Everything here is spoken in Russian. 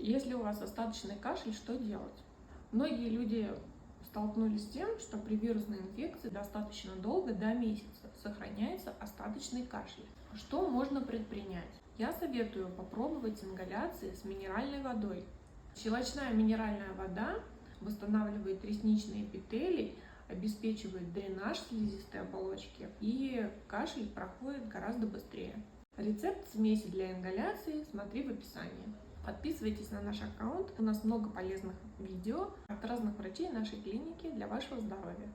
Если у вас остаточный кашель, что делать? Многие люди столкнулись с тем, что при вирусной инфекции достаточно долго, до месяца, сохраняется остаточный кашель. Что можно предпринять? Я советую попробовать ингаляции с минеральной водой. Щелочная минеральная вода восстанавливает ресничные эпителий, обеспечивает дренаж слизистой оболочки, и кашель проходит гораздо быстрее. Рецепт смеси для ингаляции смотри в описании. Подписывайтесь на наш аккаунт, у нас много полезных видео от разных врачей нашей клиники для вашего здоровья.